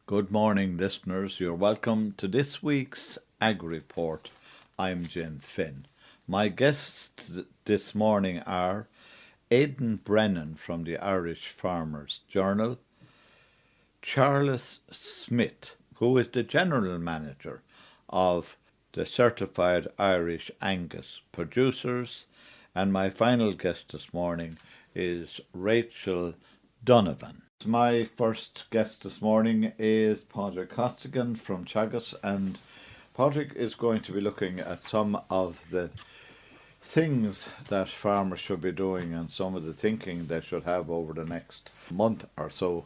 Good morning, listeners. You're welcome to this week's Ag Report. I'm Jim Finn. My guests this morning are Aidan Brennan from the Irish Farmers Journal, Charles Smith, who is the General Manager of the Certified Irish Angus Producers, and my final guest this morning is Rachel Donovan. My first guest this morning is Padraig Costigan from Teagasc, and Padraig is going to be looking at some of the things that farmers should be doing and some of the thinking they should have over the next month or so,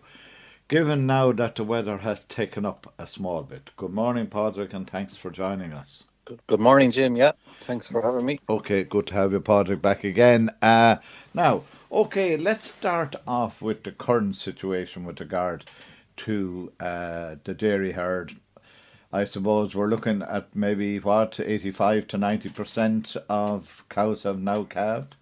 given now that the weather has taken up a small bit. Good morning, Padraig, and thanks for joining us. Good morning, Jim. Yeah, thanks for having me. Okay, good to have you, Padraig, back again. Let's start off with the current situation with regard to the dairy herd. I suppose we're looking at maybe 85 to 90% of cows have now calved.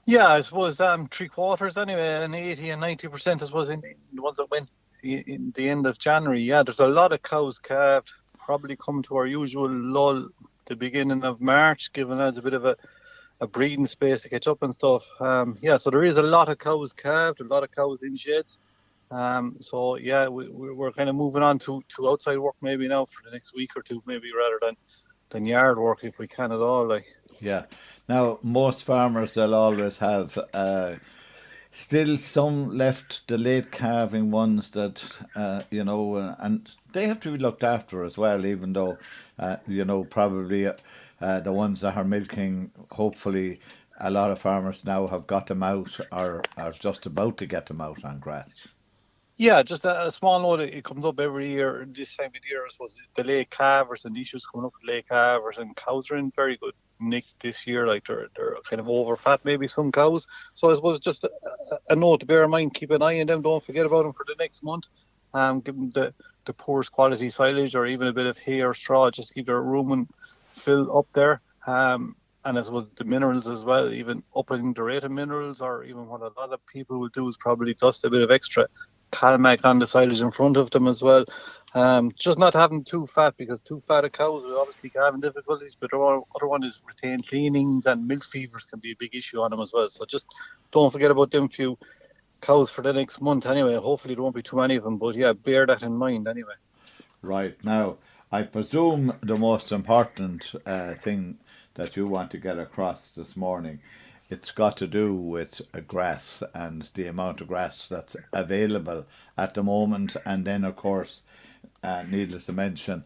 Yeah, I suppose three quarters anyway, and 80 and 90%, I suppose, in the ones that went in the end of January. Yeah, there's a lot of cows calved. Probably come to our usual lull the beginning of March, giving us a bit of a breathing space to catch up and stuff. So there is a lot of cows calved, a lot of cows in sheds. We're kind of moving on to outside work maybe now for the next week or two, maybe rather than yard work if we can at all. Like. Yeah. Now, most farmers, they'll always have still some left, the late calving ones that, and they have to be looked after as well, even though, probably the ones that are milking, hopefully, a lot of farmers now have got them out or are just about to get them out on grass. Yeah, just a small note. It comes up every year this time of year. I suppose it's the late calvers and issues coming up with late calvers, and cows are in very good nick this year. Like they're kind of over fat, maybe some cows. So I suppose just a note to bear in mind. Keep an eye on them. Don't forget about them for the next month. Give them the poorest quality silage or even a bit of hay or straw just to keep their rumen filled up there. And I suppose the minerals as well, even upping the rate of minerals, or even what a lot of people will do is probably dust a bit of extra Calmac on the silage in front of them as well. Just not having too fat, because too fat of cows will obviously having difficulties, but the other one is retained cleanings, and milk fevers can be a big issue on them as well. So just don't forget about them few cows for the next month anyway. Hopefully there won't be too many of them, but yeah, bear that in mind anyway. Right. Now, I presume the most important thing that you want to get across this morning, it's got to do with grass and the amount of grass that's available at the moment. And then, of course, needless to mention,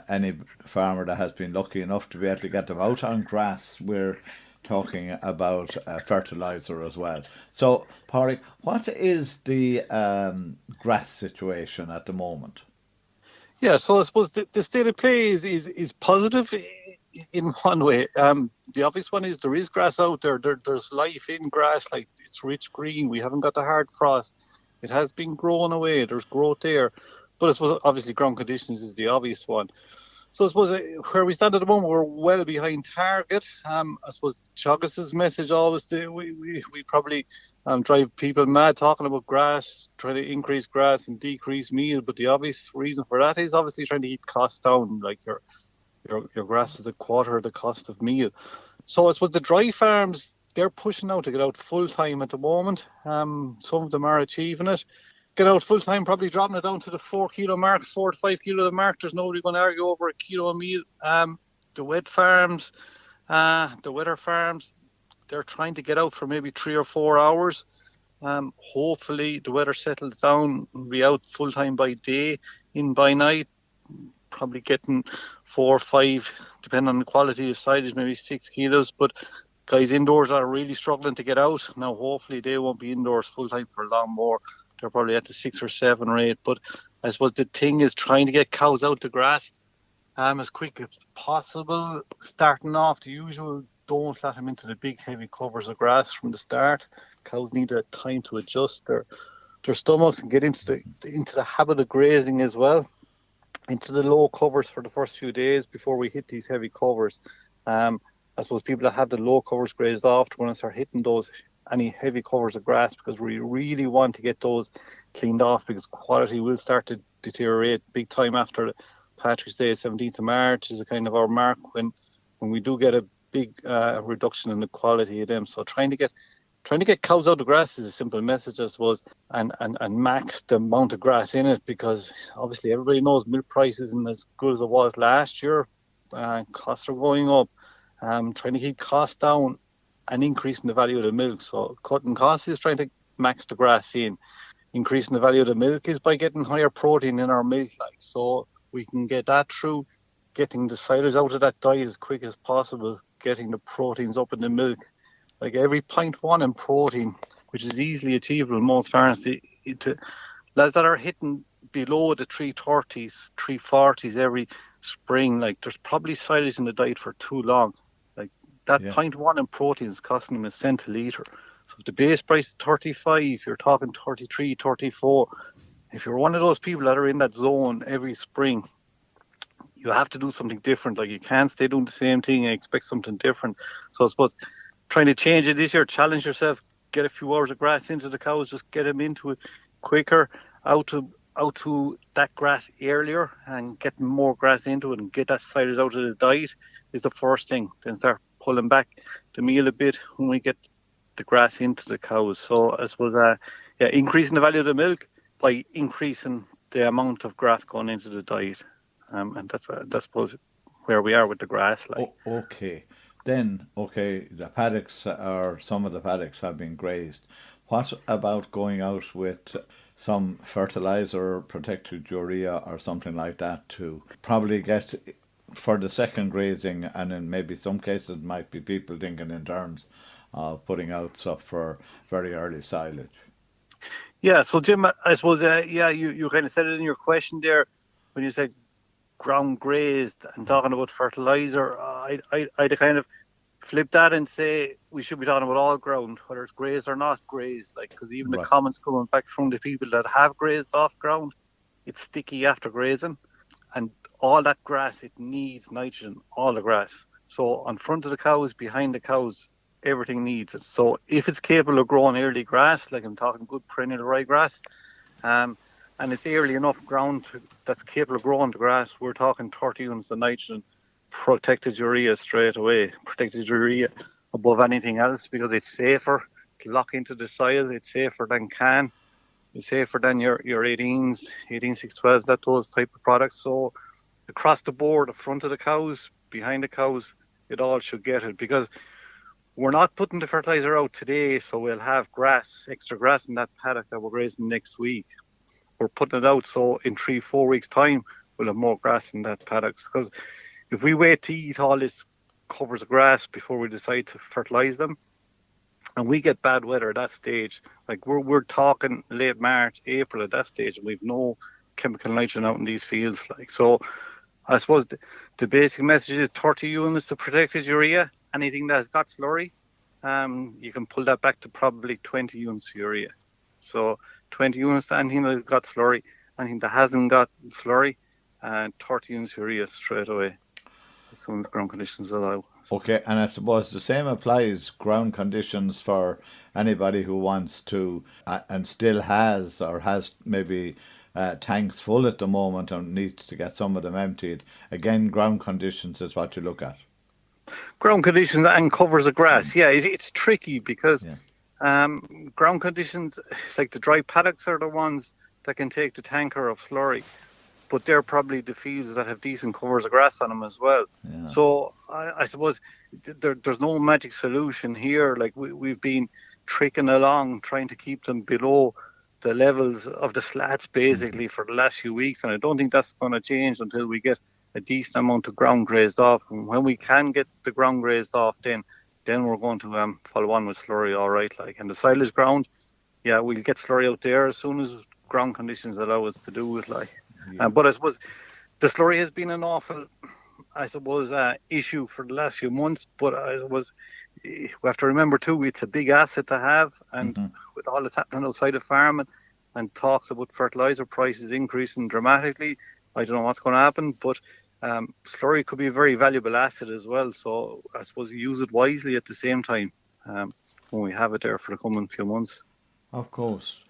any farmer that has been lucky enough to be able to get them out on grass, we're talking about fertilizer as well. So, Pádraig, what is the grass situation at the moment? Yeah, so I suppose the state of play is positive in one way. The obvious one is there is grass out there. There's life in grass, like it's rich green. We haven't got the hard frost. It has been growing away. There's growth there. But I suppose obviously ground conditions is the obvious one. So I suppose where we stand at the moment, we're well behind target. I suppose Teagasc's message always, we probably drive people mad talking about grass, trying to increase grass and decrease meal. But the obvious reason for that is obviously trying to keep costs down. Like your grass is a quarter of the cost of meal. So I suppose the dry farms, they're pushing out to get out full time at the moment. Some of them are achieving it. Get out full time, probably dropping it down to the 4 kilo mark, 4 to 5 kilo mark. There's nobody going to argue over a kilo of meal. The wet farms, the wetter farms, they're trying to get out for maybe 3 or 4 hours. Hopefully the weather settles down, we'll be out full time by day, in by night, probably getting 4 or 5, depending on the quality of silage, maybe 6 kilos. But guys indoors are really struggling to get out. Now, hopefully they won't be indoors full time for long more. They're probably at the 6 or 7 rate. But I suppose the thing is trying to get cows out to grass as quick as possible. Starting off the usual, don't let them into the big heavy covers of grass from the start. Cows need a time to adjust their stomachs and get into the habit of grazing as well, into the low covers for the first few days before we hit these heavy covers. I suppose people that have the low covers grazed off are going to start hitting those any heavy covers of grass, because we really want to get those cleaned off, because quality will start to deteriorate big time after Patrick's Day, 17th of March is a kind of our mark when we do get a big reduction in the quality of them. So trying to get cows out of grass is a simple message, I suppose, and max the amount of grass in it, because obviously everybody knows milk price isn't as good as it was last year. Costs are going up. Trying to keep costs down and increasing the value of the milk. So cutting costs is trying to max the grass in. Increasing the value of the milk is by getting higher protein in our milk, so we can get that through getting the silage out of that diet as quick as possible, getting the proteins up in the milk. Like every 0.1 in protein, which is easily achievable in most farms, to lads that are hitting below the 330s, 340s every spring, like there's probably silage in the diet for too long. Like that 0.1 in protein is costing them a cent a litre. So if the base price is 35, you're talking 33, 34. If you're one of those people that are in that zone every spring, you have to do something different. Like you can't stay doing the same thing and expect something different. So I suppose trying to change it this year, challenge yourself, get a few hours of grass into the cows, just get them into it quicker, out to that grass earlier and getting more grass into it and get that silage out of the diet is the first thing. Then start pulling back the meal a bit when we get the grass into the cows. So I suppose increasing the value of the milk by increasing the amount of grass going into the diet. And that's I suppose where we are with the grass. Okay. Then, the paddocks, or some of the paddocks, have been grazed. What about going out with some fertilizer, protected urea or something like that to probably get for the second grazing? And in maybe some cases might be people thinking in terms of putting out stuff for very early silage. Yeah, so Jim, I suppose, you kind of said it in your question there when you said ground grazed and talking about fertilizer. I'd kind of flip that and say we should be talking about all ground, whether it's grazed or not grazed, because even the comments coming back from the people that have grazed off ground, it's sticky after grazing, and all that grass, it needs nitrogen, all the grass. So on front of the cows, behind the cows, everything needs it. So if it's capable of growing early grass, like I'm talking good perennial ryegrass, and it's early enough ground that's capable of growing the grass, we're talking 30 units of nitrogen, protected urea straight away, protected urea above anything else, because it's safer to lock into the soil, it's safer than CAN, it's safer than your 18s, 18612s, those type of products. So across the board, the front of the cows, behind the cows, it all should get it, because we're not putting the fertilizer out today, so we'll have grass, extra grass in that paddock that we're grazing next week. We're putting it out so in 3-4 weeks' time we'll have more grass in that paddock. Because if we wait to eat all this covers of grass before we decide to fertilize them, and we get bad weather at that stage, like we're talking late March, April at that stage, and we've no chemical nitrogen out in these fields. So I suppose the basic message is 30 units of protected urea. Anything that has got slurry, you can pull that back to probably 20 units of urea. So 20 units to anything that has got slurry, anything that hasn't got slurry, and 30 units of urea straight away as soon as ground conditions allow. Okay, and I suppose the same applies ground conditions for anybody who wants to and still has or has maybe tanks full at the moment and needs to get some of them emptied. Again, ground conditions is what you look at. Ground conditions and covers of grass. Yeah, it's tricky because ground conditions, like the dry paddocks, are the ones that can take the tanker of slurry, but they're probably the fields that have decent covers of grass on them as well. Yeah. So I suppose there's no magic solution here. Like we've been tricking along trying to keep them below the levels of the slats basically for the last few weeks, and I don't think that's going to change until we get a decent amount of ground grazed off. And when we can get the ground grazed off, then we're going to follow on with slurry, all right. And the silage ground, we'll get slurry out there as soon as ground conditions allow us to do it. But I suppose the slurry has been an awful, issue for the last few months. But I suppose we have to remember too, it's a big asset to have, and with all that's happening outside of farming and talks about fertilizer prices increasing dramatically, I don't know what's going to happen, but slurry could be a very valuable asset as well. So I suppose use it wisely at the same time when we have it there for the coming few months. Of course.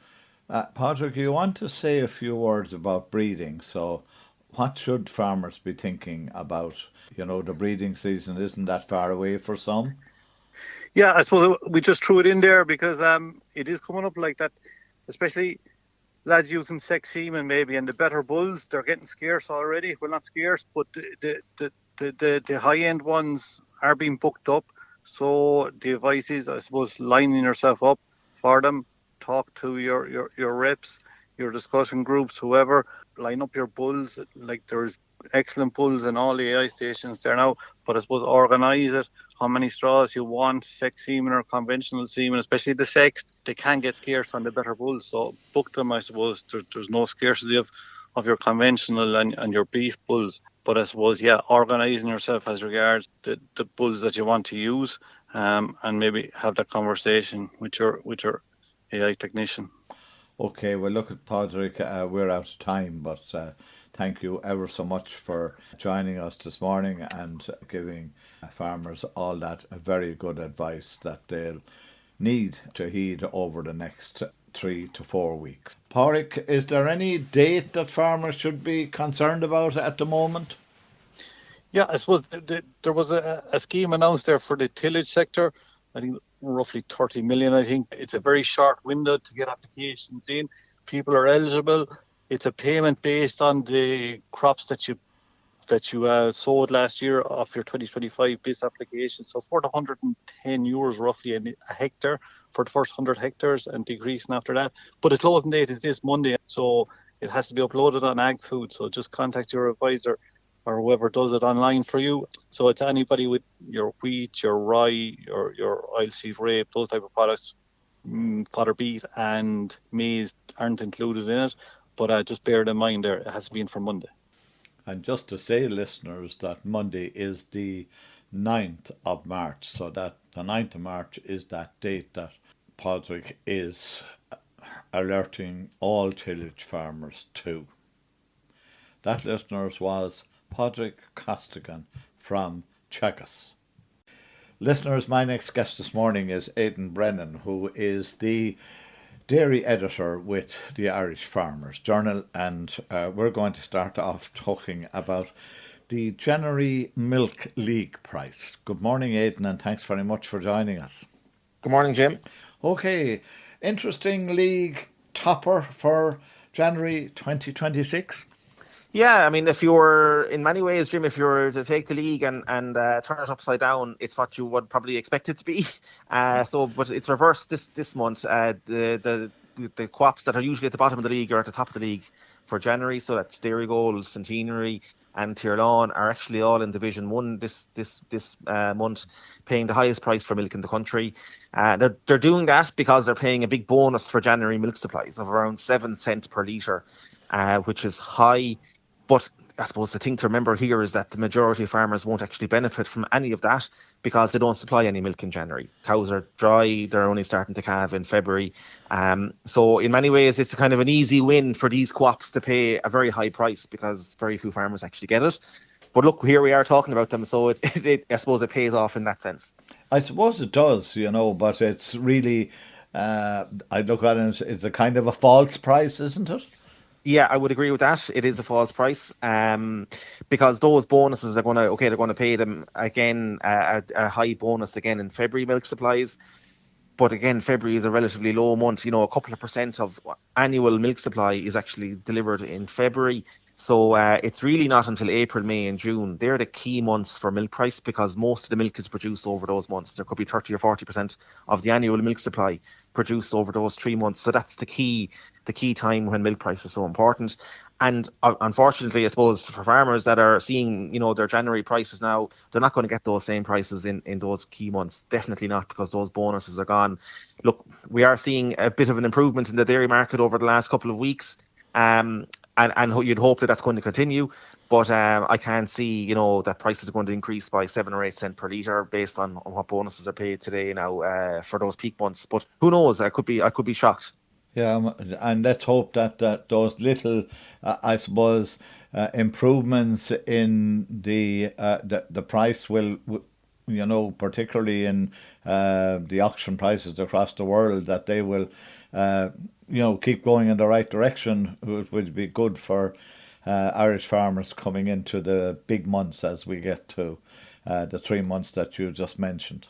Patrick, you want to say a few words about breeding. So, what should farmers be thinking about? The breeding season isn't that far away for some. Yeah, I suppose we just threw it in there because it is coming up like that, especially lads using sex semen maybe, and the better bulls, they're getting scarce already. Well, not scarce, but the high end ones are being booked up. So the advice is, I suppose, lining yourself up for them. Talk to your reps, your discussion groups, whoever. Line up your bulls. Like, there's excellent bulls in all the AI stations there now, but I suppose organise it. How many straws you want, sex semen or conventional semen, especially the sex, they can get scarce on the better bulls. So book them, I suppose. There's no scarcity of your conventional and your beef bulls. But I suppose, yeah, organising yourself as regards the bulls that you want to use, and maybe have that conversation with your AI technician. Okay, well, look at Padraig, we're out of time, but thank you ever so much for joining us this morning and giving farmers all that very good advice that they'll need to heed over the next 3 to 4 weeks. Padraig, is there any date that farmers should be concerned about at the moment? Yeah, I suppose there was a scheme announced there for the tillage sector. I think roughly 30 million. I think it's a very short window to get applications in. People are eligible. It's a payment based on the crops that you sowed last year of your 2025 base application. So it's worth €110 roughly a hectare for the first 100 hectares, and decreasing after that. But the closing date is this Monday, so it has to be uploaded on Ag Food. So just contact your advisor or whoever does it online for you. So it's anybody with your wheat, your rye, your oilseed rape, those type of products. Fodder beet and maize aren't included in it, but just bear it in mind there. It has to be in for Monday. And just to say, listeners, that Monday is the 9th of March, so that the 9th of March is that date that Padraig is alerting all tillage farmers to. That, listeners, was Padraig Costigan from Chequers. Listeners, my next guest this morning is Aidan Brennan, who is the dairy editor with the Irish Farmers Journal, and we're going to start off talking about the January Milk League price. Good morning, Aidan, and thanks very much for joining us. Good morning, Jim. Okay, interesting league topper for January 2026. Yeah, I mean, if you were, in many ways, Jim, if you were to take the league and turn it upside down, it's what you would probably expect it to be. But it's reversed this month. The co-ops that are usually at the bottom of the league are at the top of the league for January. So that's Dairygold, Centenary, and Tirlawn are actually all in Division One this month, paying the highest price for milk in the country. They're doing that because they're paying a big bonus for January milk supplies of around 7 cents per litre, which is high. But I suppose the thing to remember here is that the majority of farmers won't actually benefit from any of that because they don't supply any milk in January. Cows are dry, they're only starting to calve in February. So in many ways, it's a kind of an easy win for these co-ops to pay a very high price because very few farmers actually get it. But look, here we are talking about them, so I suppose it pays off in that sense. I suppose it does, but it's really, I look at it, it's a kind of a false price, isn't it? Yeah, I would agree with that. It is a false price, because those bonuses are they're going to pay them again a high bonus again in February milk supplies. But again, February is a relatively low month. A couple of percent of annual milk supply is actually delivered in February. So it's really not until April, May and June. They're the key months for milk price because most of the milk is produced over those months. There could be 30 or 40% of the annual milk supply produced over those 3 months. So that's the key time when milk price is so important. And unfortunately, I suppose for farmers that are seeing, their January prices now, they're not going to get those same prices in those key months. Definitely not, because those bonuses are gone. Look, we are seeing a bit of an improvement in the dairy market over the last couple of weeks. And you'd hope that that's going to continue, but I can't see, that prices are going to increase by 7 or 8 cents per litre based on what bonuses are paid today now for those peak months. But who knows? I could be shocked. Yeah, and let's hope that those little, I suppose, improvements in the price will, particularly in the auction prices across the world, that they will keep going in the right direction, it would be good for Irish farmers coming into the big months as we get to the 3 months that you just mentioned.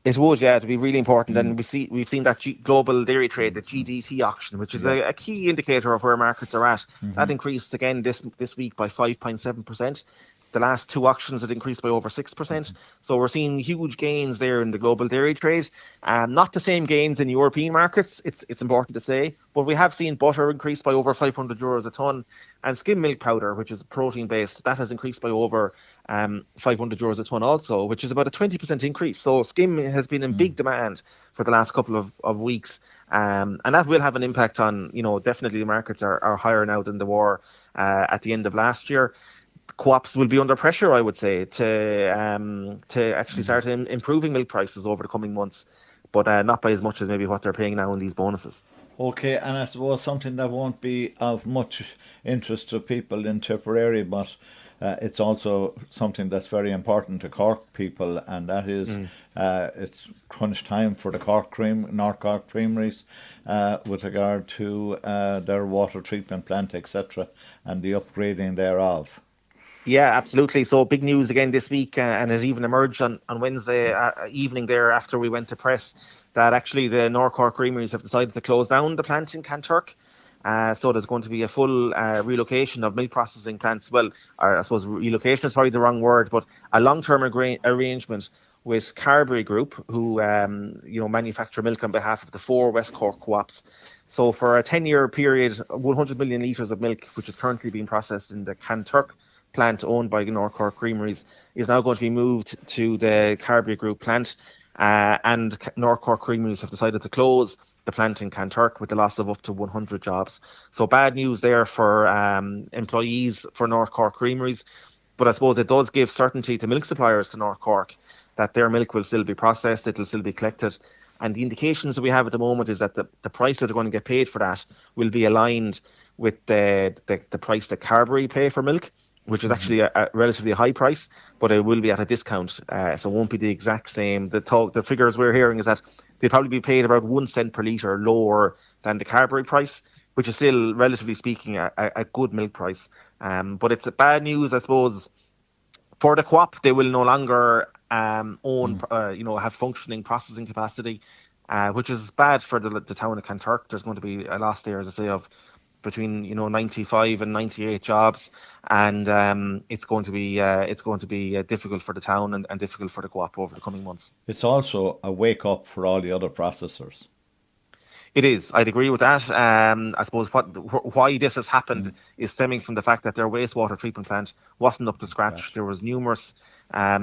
It would, yeah, to be really important. And we've seen that global dairy trade, the GDT auction, which is a key indicator of where markets are at. That increased again this week by 5.7%. The last two auctions had increased by over 6%. So we're seeing huge gains there in the global dairy trade. Not the same gains in European markets, it's important to say, but we have seen butter increase by over €500 a tonne, and skim milk powder, which is protein based, that has increased by over €500 a tonne also, which is about a 20% increase. So skim has been in big demand for the last couple of weeks, and that will have an impact on, definitely the markets are higher now than they were at the end of last year. Co-ops will be under pressure, I would say, to actually start improving milk prices over the coming months, but not by as much as maybe what they're paying now in these bonuses. Okay, and I suppose something that won't be of much interest to people in Tipperary, but it's also something that's very important to Cork people, and that is it's crunch time for the North Cork Creameries with regard to their water treatment plant, etc., and the upgrading thereof. Yeah, absolutely. So big news again this week, and it even emerged on Wednesday evening there after we went to press, that actually the North Cork Creameries have decided to close down the plant in Kanturk. So there's going to be a full relocation of milk processing plants. Well, or I suppose relocation is probably the wrong word, but a long-term arrangement with Carberry Group, who manufacture milk on behalf of the 4 West Cork co-ops. So for a 10-year period, 100 million litres of milk, which is currently being processed in the Kanturk plant owned by North Cork Creameries, is now going to be moved to the Carberry Group plant, and North Cork Creameries have decided to close the plant in Kanturk with the loss of up to 100 jobs. So bad news there for employees for North Cork Creameries, but I suppose it does give certainty to milk suppliers to North Cork that their milk will still be processed, it will still be collected, and the indications that we have at the moment is that the price that they're going to get paid for that will be aligned with the price that Carberry pay for milk, which is actually a relatively high price, but it will be at a discount, so it won't be the exact same. The figures we're hearing is that they'll probably be paid about 1 cent per litre lower than the Carberry price, which is still, relatively speaking, a good milk price. But it's a bad news, I suppose, for the co-op. They will no longer have functioning processing capacity, which is bad for the town of Kanturk. There's going to be a loss there, as I say, of between 95 and 98 jobs, and it's going to be difficult for the town and difficult for the co-op over the coming months. It's also a wake up for all the other processors. It is. I'd agree with that. I suppose why this has happened is stemming from the fact that their wastewater treatment plant wasn't up to scratch. Right. There was numerous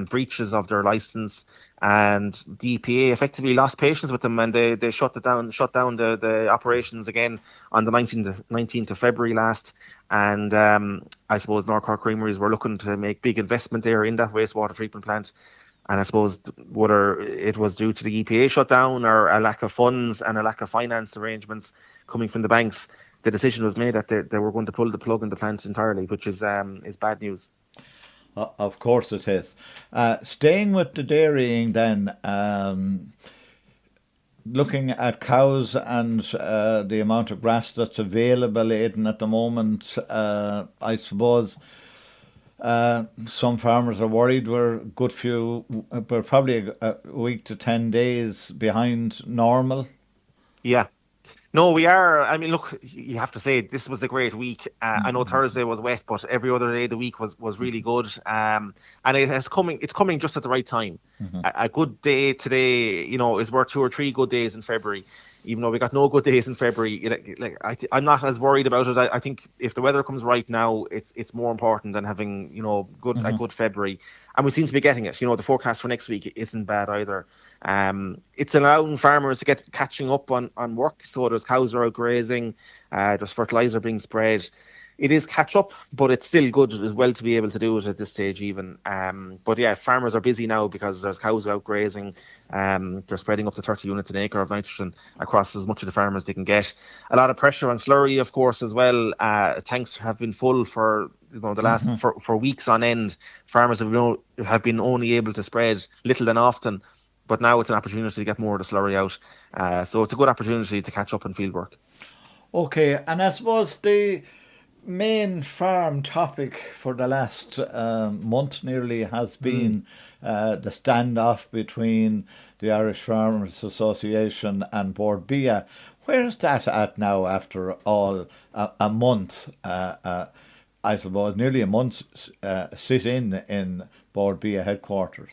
breaches of their license, and the EPA effectively lost patience with them, and they shut down the operations again on the 19th of February last. And I suppose North Cork Creameries were looking to make big investment there in that wastewater treatment plant. And I suppose whether it was due to the EPA shutdown or a lack of funds and a lack of finance arrangements coming from the banks, the decision was made that they were going to pull the plug on the plant entirely, which is bad news. Of course it is. Staying with the dairying then, looking at cows and the amount of grass that's available, Aidan, at the moment, I suppose some farmers are worried we're probably a week to 10 days behind normal. Yeah. No, we are. I mean, look, you have to say this was a great week. I know Thursday was wet, but every other day of the week was really good. And it's coming just at the right time. A good day today, is worth 2 or 3 good days in February. Even though we got no good days in February, I'm not as worried about it. I think if the weather comes right now, it's more important than having a good February, and we seem to be getting it. The forecast for next week isn't bad either. It's allowing farmers to get catching up on work. So there's cows are out grazing, there's fertilizer being spread. It is catch up, but it's still good as well to be able to do it at this stage even. But yeah, farmers are busy now because there's cows out grazing. They're spreading up to 30 units an acre of nitrogen across as much of the farm as they can get. A lot of pressure on slurry, of course, as well. Tanks have been full for the last for weeks on end. Farmers have been only able to spread little and often, but now it's an opportunity to get more of the slurry out. So it's a good opportunity to catch up in field work. Okay, and I suppose the main farm topic for the last month nearly has been the standoff between the Irish Farmers Association and Board Bia. Where is that at now after all a month? I suppose nearly a month sit in Board Bia headquarters.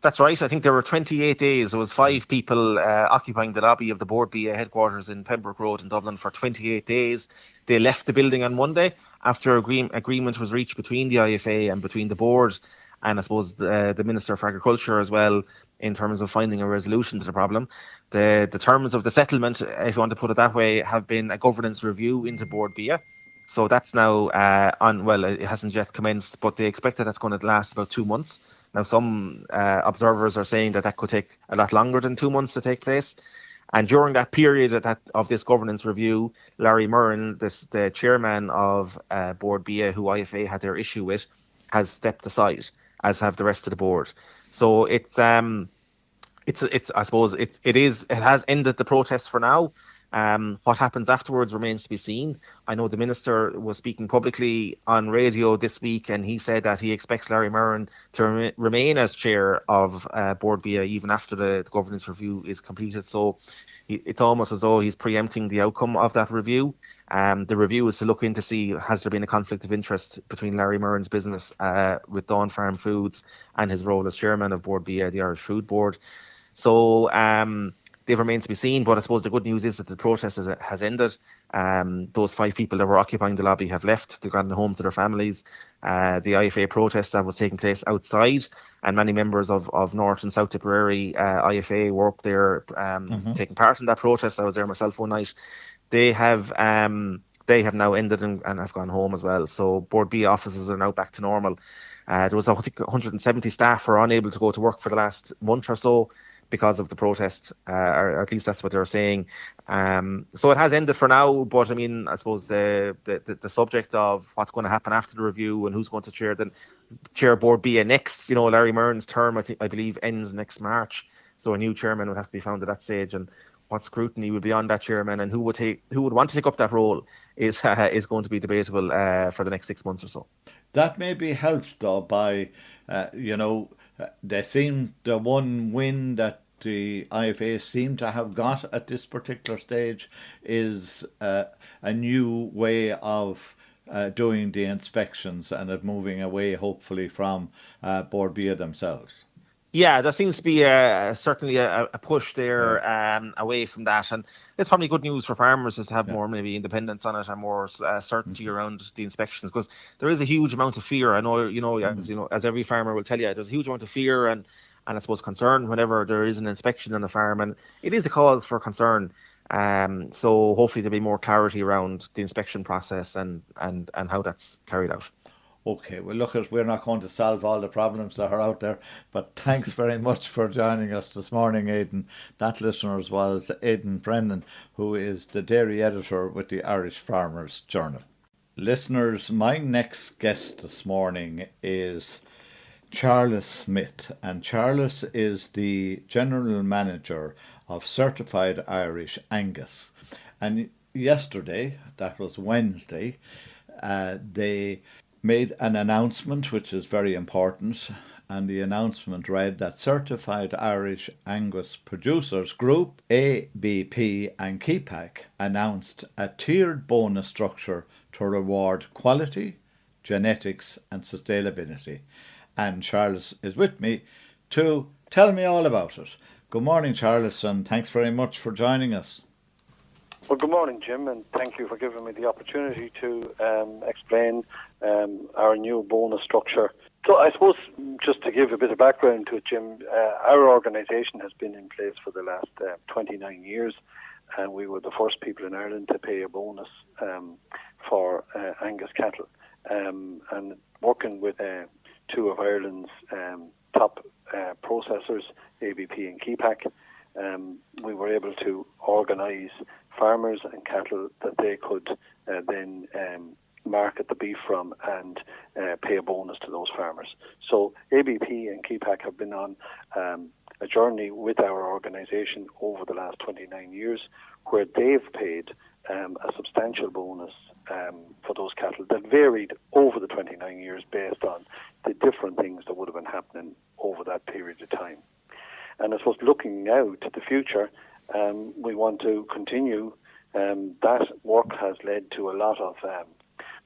That's right. I think there were 28 days. There was 5 people occupying the lobby of the Board BA headquarters in Pembroke Road in Dublin for 28 days. They left the building on Monday after agreement was reached between the IFA and between the board and I suppose the Minister for Agriculture as well in terms of finding a resolution to the problem. The terms of the settlement, if you want to put it that way, have been a governance review into Board BA. So that's now it hasn't yet commenced, but they expect that that's going to last about 2 months. Now, some observers are saying that could take a lot longer than 2 months to take place. And during that period of this governance review, Larry Murren, the chairman of Board BA, who IFA had their issue with, has stepped aside, as have the rest of the board. So it has ended the protest for now. What happens afterwards remains to be seen. I know the minister was speaking publicly on radio this week, and he said that he expects Larry Murren to remain as chair of Board BA even after the governance review is completed. So it's almost as though he's preempting the outcome of that review. The review is to look in to see has there been a conflict of interest between Larry Murren's business with Dawn Farm Foods and his role as chairman of Board BA, the Irish Food Board. So they've remained to be seen, but I suppose the good news is that the protest has ended. Those 5 people that were occupying the lobby have left. They've gone home to their families. The IFA protest that was taking place outside, and many members of North and South Tipperary IFA were up there taking part in that protest. I was there myself one night. They have now ended and have gone home as well. So Board B offices are now back to normal. There was 170 staff who were unable to go to work for the last month or so because of the protest, or at least that's what they're saying. So it has ended for now, but I mean, I suppose the subject of what's going to happen after the review and who's going to chair Board BA next, Larry Murren's term, I believe, ends next March. So a new chairman would have to be found at that stage, and what scrutiny would be on that chairman and who would want to take up that role is going to be debatable for the next 6 months or so. That may be helped though by, the one win that the IFA seem to have got at this particular stage is a new way of doing the inspections and it moving away hopefully from Board BA themselves. Yeah, there seems to be certainly a push there away from that, and it's probably good news for farmers is to have more maybe independence on it and more certainty around the inspections, because there is a huge amount of fear. I know, as every farmer will tell you, there's a huge amount of fear and I suppose concern whenever there is an inspection on a farm, and it is a cause for concern. So hopefully there'll be more clarity around the inspection process and how that's carried out. Okay, well, look, we're not going to solve all the problems that are out there, but thanks very much for joining us this morning, Aidan. That, listeners, was Aidan Brennan, who is the dairy editor with the Irish Farmers Journal. Listeners, my next guest this morning is Charles Smith, and Charles is the General Manager of Certified Irish Angus. And yesterday, that was Wednesday, they made an announcement which is very important, and the announcement read that Certified Irish Angus Producers Group, ABP and Kepak announced a tiered bonus structure to reward quality, genetics and sustainability. And Charles is with me to tell me all about it. Good morning, Charles, and thanks very much for joining us. Well, good morning, Jim, and thank you for giving me the opportunity to explain our new bonus structure. So I suppose just to give a bit of background to it, Jim, our organisation has been in place for the last 29 years, and we were the first people in Ireland to pay a bonus for Angus cattle. And working with 2 of Ireland's top processors, ABP and Kepak, we were able to organise farmers and cattle that they could then market the beef from and pay a bonus to those farmers. So ABP and Kepak have been on a journey with our organisation over the last 29 years where they've paid a substantial bonus for those cattle that varied over the 29 years based on the different things that would have been happening over that period of time. And I suppose looking now to the future, we want to continue. That work has led to a lot of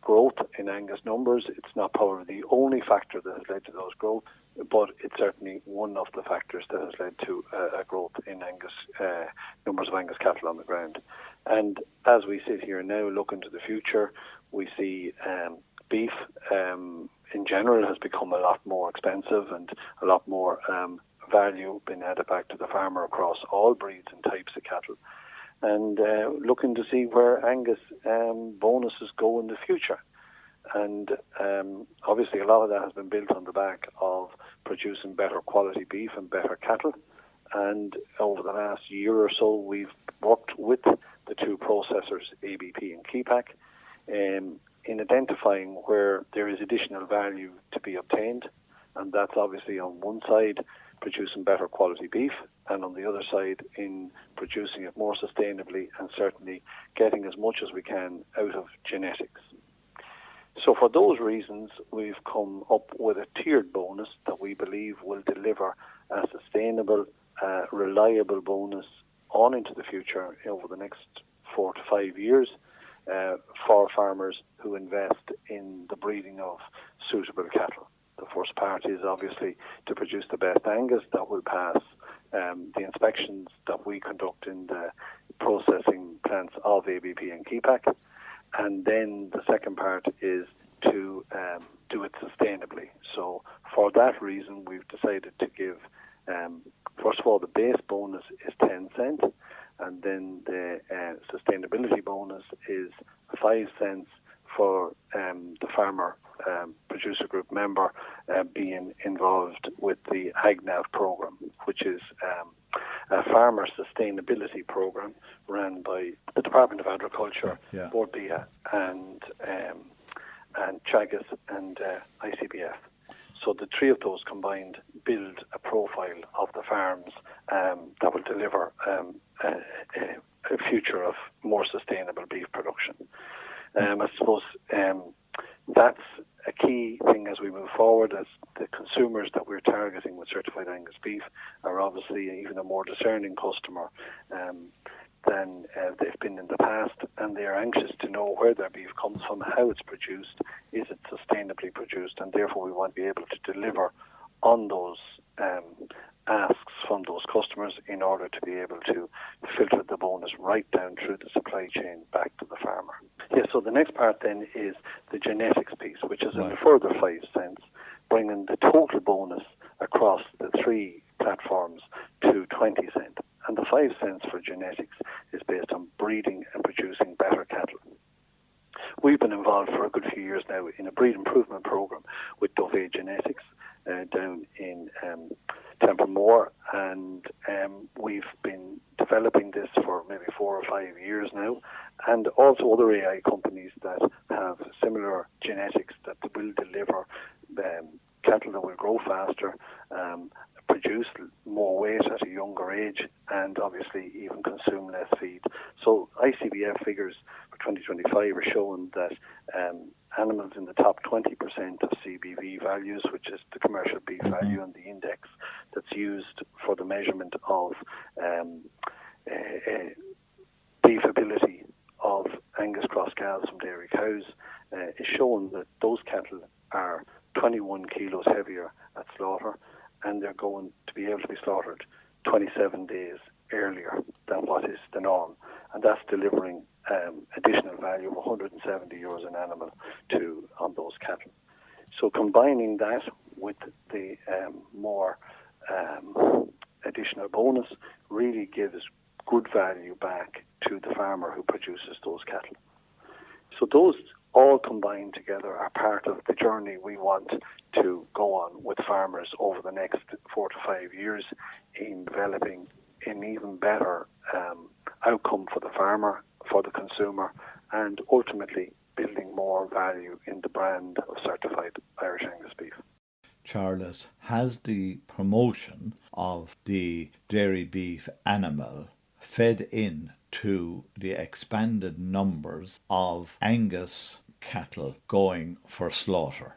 growth in Angus numbers. It's not probably the only factor that has led to those growth, but it's certainly one of the factors that has led to a growth in Angus numbers of Angus cattle on the ground. And as we sit here now, look into the future, we see beef in general has become a lot more expensive and a lot more value being added back to the farmer across all breeds and types of cattle. And looking to see where Angus bonuses go in the future. And obviously a lot of that has been built on the back of producing better quality beef and better cattle. And over the last year or so, we've worked with the two processors, ABP and Kepak, in identifying where there is additional value to be obtained. And that's obviously on one side, producing better quality beef, and on the other side in producing it more sustainably and certainly getting as much as we can out of genetics. So for those reasons, we've come up with a tiered bonus that we believe will deliver a sustainable, reliable bonus on into the future over the next 4 to 5 years for farmers who invest in the breeding of suitable cattle. The first part is obviously to produce the best Angus that will pass the inspections that we conduct in the processing plants of ABP and Kepak. And then the second part is to do it sustainably. So for that reason, we've decided to give, first of all, the base bonus is 10 cents, and then the sustainability bonus is 5 cents for the farmer producer group member being involved with the AgNav program, which is a farmer sustainability program run by the Department of Agriculture, Bord Bia, and Teagasc and ICBF. So the three of those combined build a profile of the farms that will deliver a future of more sustainable beef production. I suppose that's a key thing as we move forward, as the consumers that we're targeting with certified Angus beef are obviously even a more discerning customer than they've been in the past, and they're anxious to know where their beef comes from, how it's produced, is it sustainably produced, and therefore we want to be able to deliver on those asks from those customers in order to be able to filter the bonus right down through the supply chain back to the farmer. Yeah, so the next part then is the genetics piece, which is a further 5 cents, bringing the total bonus across the three platforms to 20 cents. And the 5 cents for genetics is based on breeding and producing better cattle. We've been involved for a good few years now in a breed improvement program with Dove Genetics down in Templemore, and we've been developing this for maybe 4 or 5 years now, and also other AI companies that have similar genetics that will deliver cattle that will grow faster, produce more weight at a younger age, and obviously even consume less feed. So ICBF figures for 2025 are showing that animals in the top 20% of CBV values, which is the commercial beef value and the index that's used for the measurement of beefability of Angus cross calves from dairy cows, is showing that those cattle are 21 kilos heavier at slaughter, and they're going to be able to be slaughtered 27 days earlier than what is the norm. And that's delivering additional value of 170 euros an animal on those cattle. So combining that with the more additional bonus really gives good value back to the farmer who produces those cattle. So those all combined together are part of the journey we want to go on with farmers over the next 4 to 5 years in developing an even better outcome for the farmer, for the consumer, and ultimately building more value in the brand of certified Irish Angus beef. Charles, has the promotion of the dairy beef animal fed in to the expanded numbers of Angus cattle going for slaughter?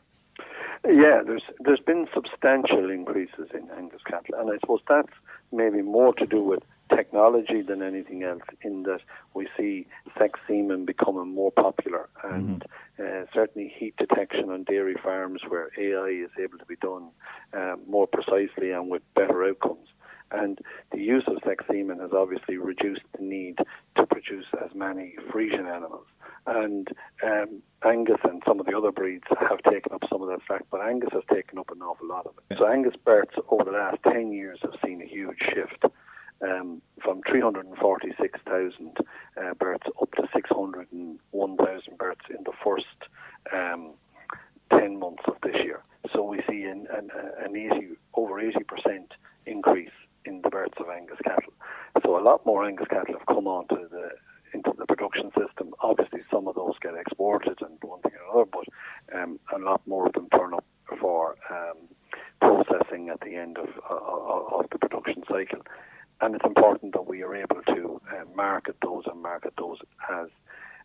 Yeah, there's been substantial increases in Angus cattle, and I suppose that's maybe more to do with technology than anything else, in that we see sex semen becoming more popular, and certainly heat detection on dairy farms where AI is able to be done more precisely and with better outcomes. And the use of sex semen has obviously reduced the need to produce as many Frisian animals. And Angus and some of the other breeds have taken up some of that slack, but Angus has taken up an awful lot of it. So Angus births over the last 10 years have seen a huge shift, from 346,000 births up to 601,000 births in the first 10 months of this year. So we see over 80% increase in the births of Angus cattle. So a lot more Angus cattle have come into the production system. Obviously, some of those get exported and one thing or another, but a lot more of them turn up for processing at the end of the production cycle. And it's important that we are able to market those as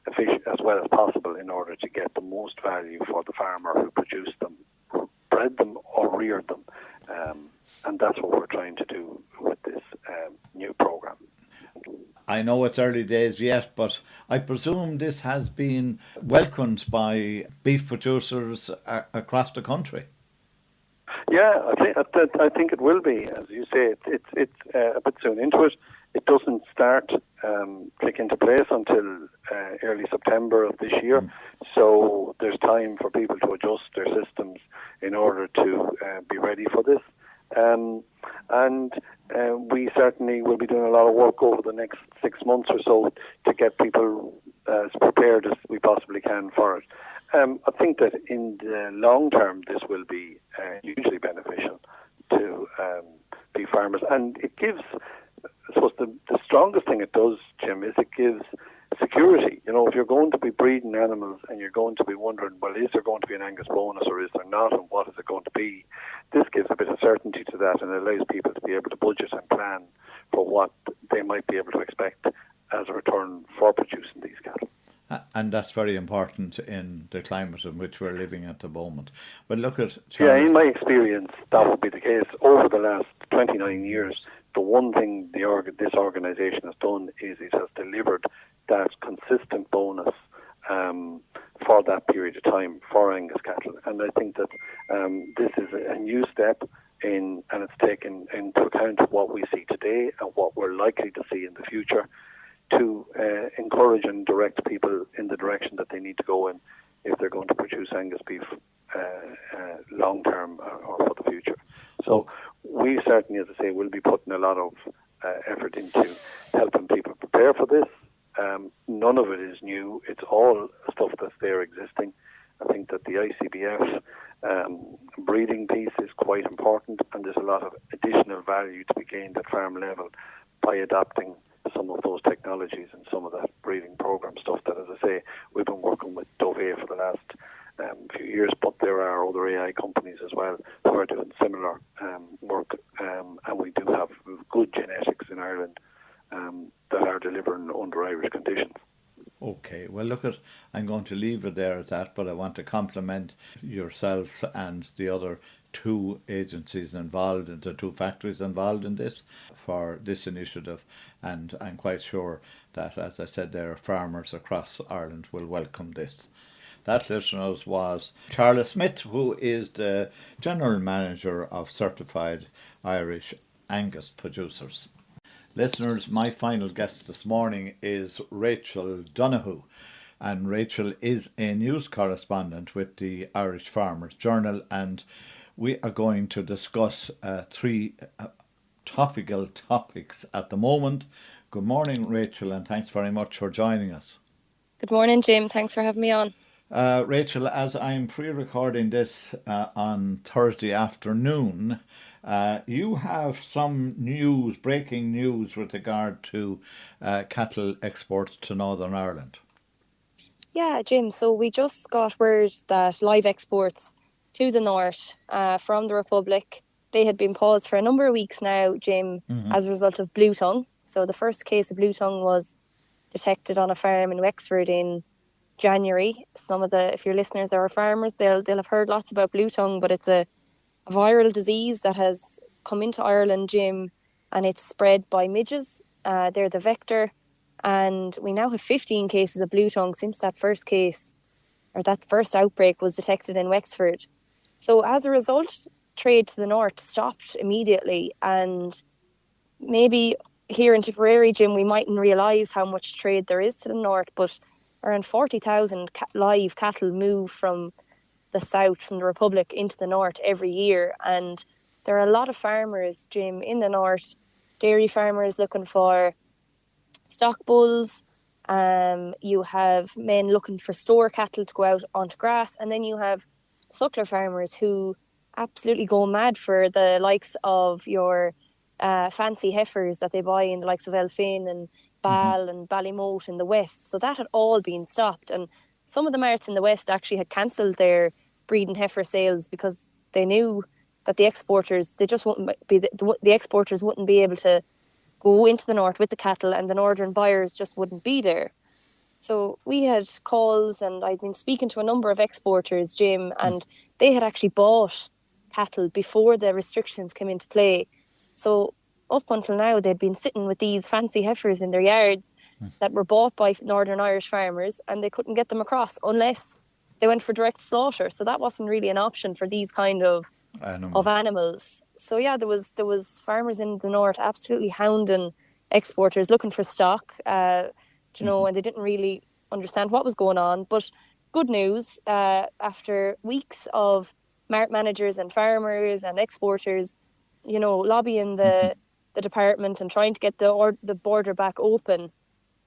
efficient as well as possible in order to get the most value for the farmer who produced them, who bred them or reared them. And that's what we're trying to do with this new program. I know it's early days yet, but I presume this has been welcomed by beef producers across the country. Yeah, I think it will be. As you say, it's a bit soon into it. It doesn't start click into place until early September of this year. So there's time for people to adjust their systems in order to be ready for this. And we certainly will be doing a lot of work over the next 6 months or so to get people as prepared as we possibly can for it. I think that in the long term, this will be hugely beneficial to beef farmers. And it gives, I suppose, the strongest thing it does, Jim, is it gives security. You know, if you're going to be breeding animals and you're going to be wondering, well, is there going to be an Angus bonus or is there not, and what is it going to be? This gives a bit of certainty to that and allows people to be able to budget and plan for what they might be able to expect as a return for producing these cattle. And that's very important in the climate in which we're living at the moment. But look at Charles. Yeah, in my experience, that would be the case. Over the last 29 years, the one thing this organisation has done is it has delivered that consistent bonus for that period of time for Angus cattle. And I think that this is a new step and it's taken into account what we see today and what we're likely to see in the future, to encourage and direct people in the direction that they need to go in if they're going to produce Angus beef long term or for the future. So we certainly, as I say, will be putting a lot of effort into helping people prepare for this. None of it is new. It's all stuff that's there existing. I think that the ICBF breeding piece is quite important, and there's a lot of additional value to be gained at farm level by adapting some of those technologies and some of that breeding program stuff that, as I say, we've been working with Dove for the last few years, but there are other AI companies as well who are doing similar work, and we do have good genetics in Ireland that are delivering under Irish conditions. Okay, well look I'm going to leave it there at that, but I want to compliment yourself and the other two agencies involved, and the two factories involved in this, for this initiative, and I'm quite sure that, as I said, there are farmers across Ireland will welcome this. That, listeners, was Charles Smith, who is the General Manager of Certified Irish Angus Producers. Listeners, my final guest this morning is Rachel Donoghue, and Rachel is a news correspondent with the Irish Farmers Journal, and we are going to discuss three topical topics at the moment. Good morning, Rachel, and thanks very much for joining us. Good morning, Jim. Thanks for having me on. Rachel, as I'm pre-recording this on Thursday afternoon, you have some news, breaking news with regard to cattle exports to Northern Ireland. Yeah, Jim. So we just got word that live exports to the north from the Republic, they had been paused for a number of weeks now, Jim, as a result of blue tongue. So the first case of blue tongue was detected on a farm in Wexford in January. If your listeners are farmers, they'll have heard lots about blue tongue, but it's a viral disease that has come into Ireland, Jim, and it's spread by midges. They're the vector, and we now have 15 cases of blue tongue since that first outbreak was detected in Wexford. So as a result, trade to the north stopped immediately, and maybe here in Tipperary, Jim, we mightn't realise how much trade there is to the north, but around 40,000 live cattle move from the south, from the Republic, into the north every year. And there are a lot of farmers, Jim, in the north, dairy farmers looking for stock bulls. You have men looking for store cattle to go out onto grass. And then you have suckler farmers who absolutely go mad for the likes of your fancy heifers that they buy in the likes of Elphin and Ball and Ballymote in the west. So that had all been stopped, and some of the marts in the west actually had cancelled their breeding heifer sales because they knew that the exporters wouldn't be able to go into the north with the cattle, and the northern buyers just wouldn't be there. So we had calls, and I'd been speaking to a number of exporters, Jim, and they had actually bought cattle before the restrictions came into play. So up until now, they'd been sitting with these fancy heifers in their yards that were bought by Northern Irish farmers, and they couldn't get them across unless they went for direct slaughter. So that wasn't really an option for these kind of animals. So yeah, there was farmers in the north absolutely hounding exporters, looking for stock, and they didn't really understand what was going on. But good news, after weeks of mart managers and farmers and exporters, lobbying the department and trying to get the border back open,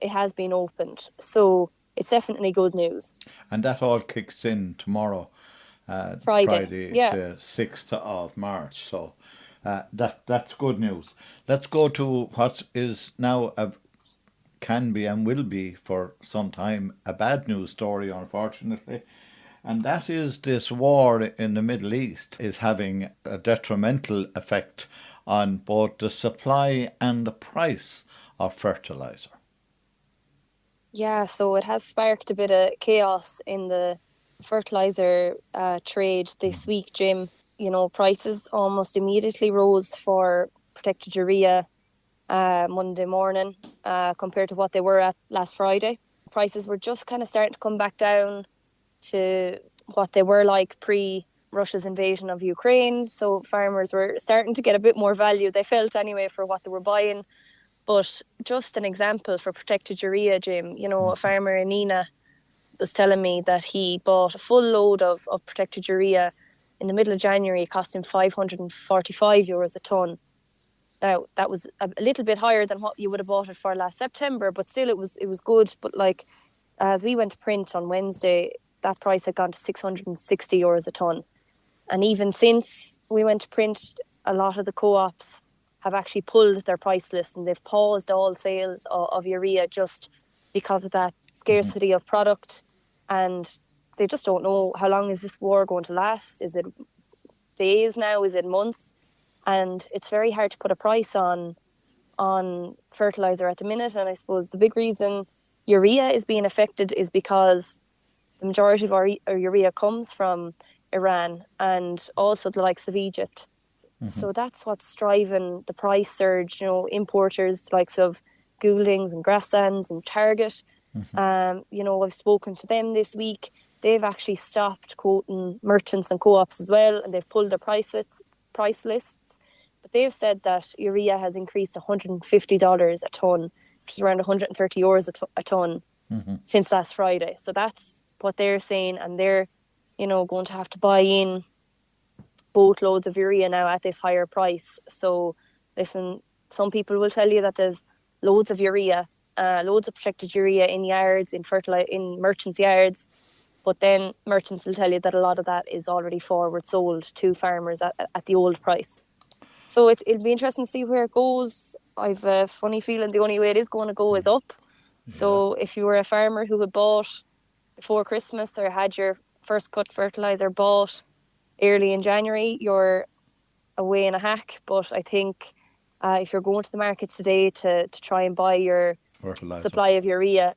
it has been opened. So it's definitely good news. And that all kicks in tomorrow, Friday, the 6th of March. So that's good news. Let's go to what is now can be and will be for some time a bad news story, unfortunately. And that is this war in the Middle East is having a detrimental effect on both the supply and the price of fertilizer. Yeah, so it has sparked a bit of chaos in the fertilizer trade this week, Jim. Prices almost immediately rose for protected urea Monday morning compared to what they were at last Friday. Prices were just kind of starting to come back down to what they were like pre-Russia's invasion of Ukraine. So farmers were starting to get a bit more value, they felt anyway, for what they were buying. But just an example for protected urea, Jim, a farmer in Nina was telling me that he bought a full load of protected urea in the middle of January, costing €545 a tonne. Now, that was a little bit higher than what you would have bought it for last September, but still it was good. But as we went to print on Wednesday, that price had gone to €660 a tonne. And even since we went to print, a lot of the co-ops have actually pulled their price list, and they've paused all sales of urea just because of that scarcity of product. And they just don't know how long is this war going to last. Is it days now? Is it months? And it's very hard to put a price on fertilizer at the minute. And I suppose the big reason urea is being affected is because the majority of our urea comes from Iran and also the likes of Egypt. So that's what's driving the price surge. Importers, the likes of Gouldings and Grasslands and Target. I've spoken to them this week. They've actually stopped quoting merchants and co-ops as well, and they've pulled their price lists. But they've said that urea has increased $150 a tonne, which is around €130 a tonne since last Friday. So that's what they're saying, and they're, going to have to buy in boatloads of urea now at this higher price. So listen, some people will tell you that there's loads of urea, loads of protected urea in yards, in merchants' yards, but then merchants will tell you that a lot of that is already forward sold to farmers at the old price. So it'll be interesting to see where it goes. I've a funny feeling the only way it is going to go is up. Yeah. So if you were a farmer who had bought before Christmas or had your first cut fertilizer bought early in January, you're away in a hack. But I think if you're going to the market today to try and buy your fertilizer. supply of urea,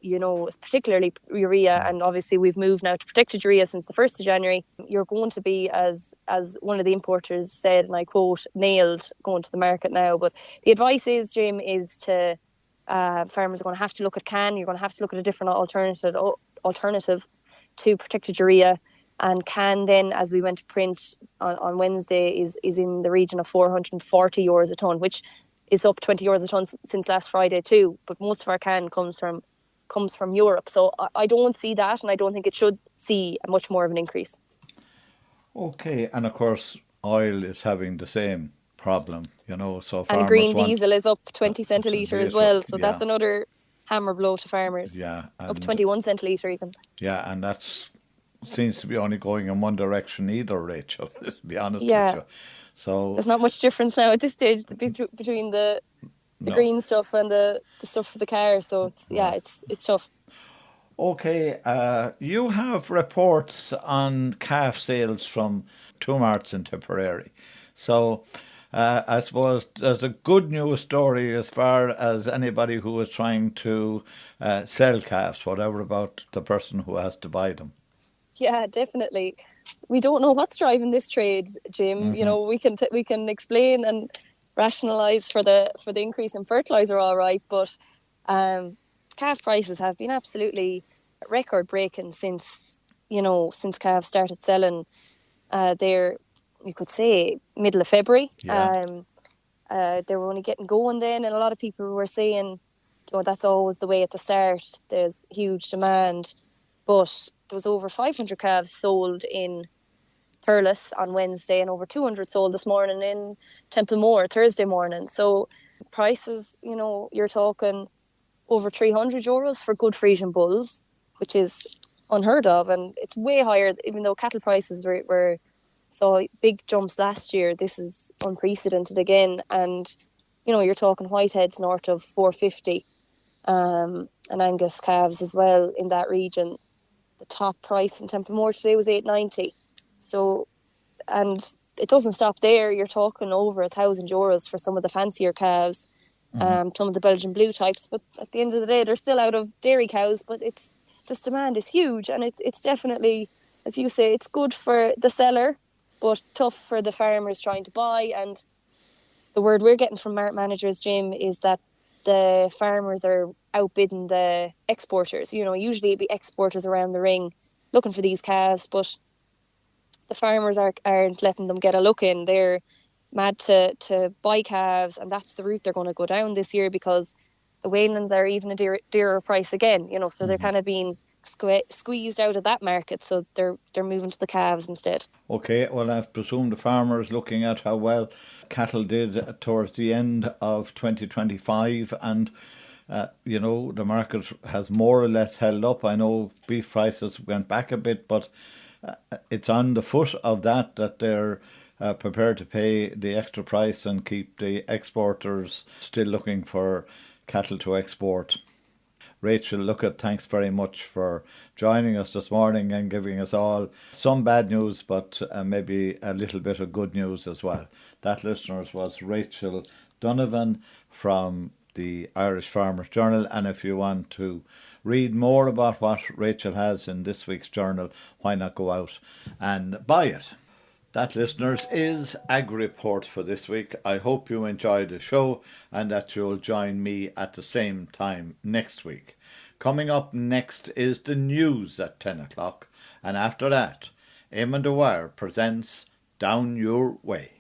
particularly urea, and obviously we've moved now to protected urea since the 1st of January. You're going to be, as one of the importers said, and I quote, nailed going to the market now. But the advice is, Jim, is to farmers are going to have to look at CAN. You're going to have to look at a different alternative to protected urea. And CAN then, as we went to print on Wednesday, is in the region of €440 a tonne, which is up €20 a tonne since last Friday too. But most of our CAN comes from Europe. So I don't see that, and I don't think it should see a much more of an increase. Okay, and of course oil is having the same problem, so and green diesel is up 20 cent a litre as well. So yeah. That's another hammer blow to farmers. Yeah. Up 21 cent a litre even. Yeah, and that's seems to be only going in one direction either, Rachel, to be honest with you. So there's not much difference now at this stage between the green stuff and the stuff for the car. So it's tough. Okay, you have reports on calf sales from two marts in Tipperary. So I suppose there's a good news story as far as anybody who is trying to sell calves, whatever about the person who has to buy them. Yeah, definitely. We don't know what's driving this trade, Jim. Mm-hmm. We can explain and rationalise for the increase in fertiliser, all right, but calf prices have been absolutely record breaking since calves started selling. There, you could say, middle of February. Yeah. They were only getting going then, and a lot of people were saying, that's always the way at the start. There's huge demand, but there was over 500 calves sold in Thurles on Wednesday and over 200 sold this morning in Templemore Thursday morning. So prices, you're talking over €300 for good Frisian bulls, which is unheard of, and it's way higher. Even though cattle prices saw big jumps last year, this is unprecedented again. And you're talking whiteheads north of 450, and Angus calves as well in that region. The top price in Templemore today was €890. So, and it doesn't stop there. You're talking over €1,000 for some of the fancier calves, some of the Belgian blue types. But at the end of the day, they're still out of dairy cows. But this demand is huge, and it's definitely, as you say, it's good for the seller, but tough for the farmers trying to buy. And the word we're getting from mart managers, Jim, is that the farmers are outbidding the exporters. Usually it'd be exporters around the ring looking for these calves, but the farmers aren't letting them get a look in. They're mad to buy calves, and that's the route they're going to go down this year, because the weanlings are even a dearer price again. So they're kind of being squeezed out of that market, so they're moving to the calves instead. Okay, well, I presume the farmers looking at how well cattle did towards the end of 2025, and the market has more or less held up. I know beef prices went back a bit, but it's on the foot of that they're prepared to pay the extra price and keep the exporters still looking for cattle to export. Rachel Luckett, thanks very much for joining us this morning and giving us all some bad news, but maybe a little bit of good news as well. That, listeners, was Rachel Donovan from the Irish Farmers Journal. And if you want to read more about what Rachel has in this week's journal, why not go out and buy it? That, listeners, is AgriReport for this week. I hope you enjoyed the show and that you'll join me at the same time next week. Coming up next is the news at 10 o'clock, and after that, Eamon Dwyer presents Down Your Way.